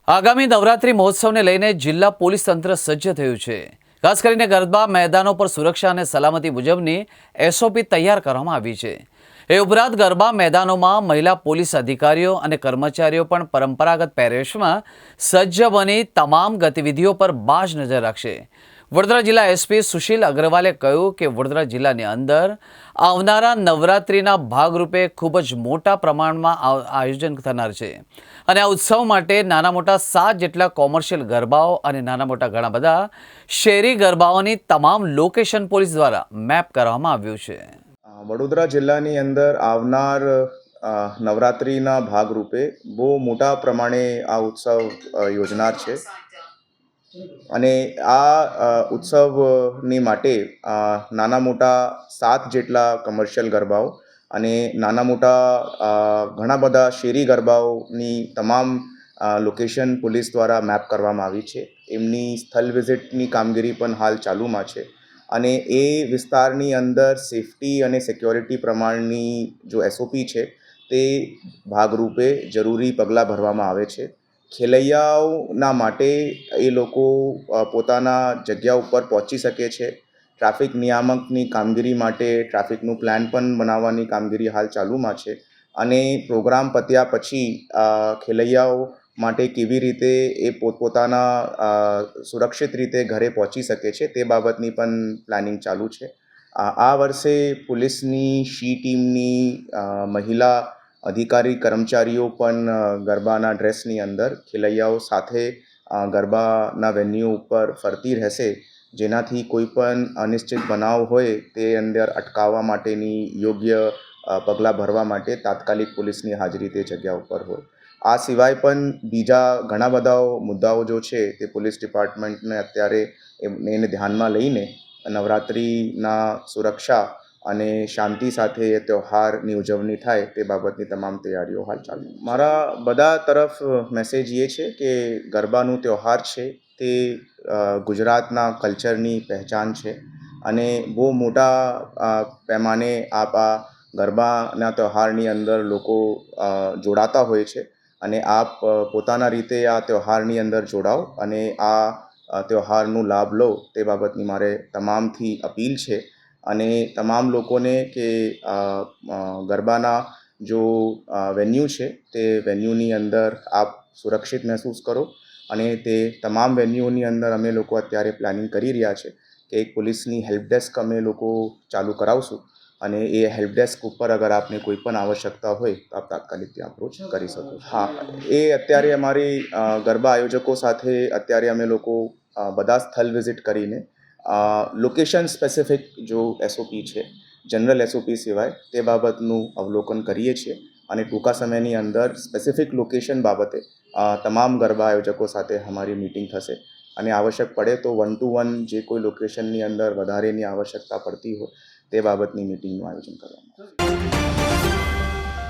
આગામી નવરાત્રી મહોત્સવને લઈને જિલ્લા પોલીસ તંત્ર સજ્જ થયું છે। ખાસ કરીને ગરબા મેદાનો પર સુરક્ષા અને સલામતી મુજબની એસઓપી તૈયાર કરવામાં આવી છે। એ ઉપરાંત ગરબા મેદાનોમાં મહિલા પોલીસ અધિકારીઓ અને કર્મચારીઓ પણ પરંપરાગત પહેરવેશમાં સજ્જ બની તમામ ગતિવિધિઓ પર બાજ નજર રાખશે। વડોદરા જિલ્લા એસપી સુશીલ અગ્રવાલે કહ્યું કે વડોદરા જિલ્લાની અંદર આવનારા નવરાત્રિના ભાગરૂપે ખૂબ જ મોટા પ્રમાણમાં આયોજન થનાર છે અને આ ઉત્સવ માટે નાના મોટા 7 જેટલા કોમર્શિયલ ગરબાઓ અને નાના મોટા ઘણા બધા શેરી ગરબાઓની તમામ લોકેશન પોલીસ દ્વારા મેપ કરવામાં આવ્યું છે। વડોદરા જિલ્લાની અંદર આવનાર નવરાત્રિના ભાગરૂપે બહુ મોટા પ્રમાણે આ ઉત્સવ યોજનાર છે અને આ ઉત્સવની માટે નાના મોટા 7 જેટલા કમર્શિયલ ગરબાઓ અને નાના મોટા ઘણા બધા શેરી ગરબાઓની તમામ લોકેશન પોલીસ દ્વારા મેપ કરવામાં આવી છે। એમની સ્થળ વિઝિટની કામગીરી પણ હાલ ચાલુમાં છે અને એ વિસ્તારની અંદર સેફટી અને સિક્યોરિટી પ્રમાણની જો એસઓપી છે તે ભાગરૂપે જરૂરી પગલાં ભરવામાં આવે છે। ખેલૈયાઓના માટે એ લોકો પોતાના જગ્યા ઉપર પહોંચી શકે છે। ટ્રાફિક નિયામકની કામગીરી માટે ટ્રાફિકનું પ્લાન પણ બનાવવાની કામગીરી હાલ ચાલુમાં છે અને પ્રોગ્રામ પત્યા પછી ખેલૈયાઓ માટે કેવી રીતે એ પોતપોતાના સુરક્ષિત રીતે ઘરે પહોંચી શકે છે તે બાબતની પણ પ્લાનિંગ ચાલુ છે। આ વર્ષે પોલીસની શી ટીમની મહિલા અધિકારી કર્મચારીઓ પણ ગરબાના ડ્રેસની અંદર ખેલૈયાઓ સાથે ગરબાના વેન્યુ ઉપર ફરતી રહેશે, જેનાથી કોઈ પણ અનિશ્ચિત બનાવ હોય તે અંદર અટકાવવા માટેની યોગ્ય પગલાં ભરવા માટે તાત્કાલિક પોલીસની હાજરી તે જગ્યા ઉપર હોય। આ સિવાય પણ બીજા ઘણા બધા મુદ્દાઓ જો છે તે પોલીસ ડિપાર્ટમેન્ટને અત્યારે એને ધ્યાનમાં લઈને નવરાત્રિના સુરક્ષા અને શાંતિ સાથે એ તહેવારની ઉજવણી થાય તે બાબતની તમામ તૈયારીઓ હાલ ચાલુ। મારા બધા તરફ મેસેજ એ છે કે ગરબાનું તહેવાર છે તે ગુજરાતના કલ્ચરની પહેચાન છે અને બહુ મોટા પેમાને આ ગરબાના તહેવારની અંદર લોકો જોડાતા હોય છે અને આપ પોતાના રીતે આ તહેવારની અંદર જોડાઓ અને આ તહેવારનો લાભ લો તે બાબતની મારે તમામથી અપીલ છે અને તમામ લોકોને કે ગરબાના જો વેન્યુ છે તે વેન્યુની અંદર આપ સુરક્ષિત મહેસૂસ કરો અને તે તમામ વેન્યુની અંદર અમે લોકો અત્યારે પ્લાનિંગ કરી રહ્યા છે કે એક પોલીસની હેલ્પ ડેસ્ક અમે લોકો ચાલુ કરાવશું અને એ હેલ્પ ડેસ્ક ઉપર અગર આપને કોઈ પણ આવશ્યકતા હોય તો આપ તાત્કાલિક ત્યાં અપ્રોચ કરી શકો છો। હા, એ અત્યારે અમારી ગરબા આયોજકો સાથે અત્યારે અમે લોકો બધા સ્થળ વિઝિટ કરીને લોકેશન સ્પેસિફિક જો એસઓપી છે જનરલ એસઓપી સિવાય તે બાબતનું અવલોકન કરીએ છીએ અને ટૂંકા સમયની અંદર સ્પેસિફિક લોકેશન બાબતે તમામ ગરબા આયોજકો સાથે અમારી મીટિંગ થશે અને આવશ્યક પડે તો 1 to 1 જે કોઈ લોકેશનની અંદર વધારેની આવશ્યકતા પડતી હોય તે બાબતની મીટિંગનું આયોજન કરવામાં આવશે।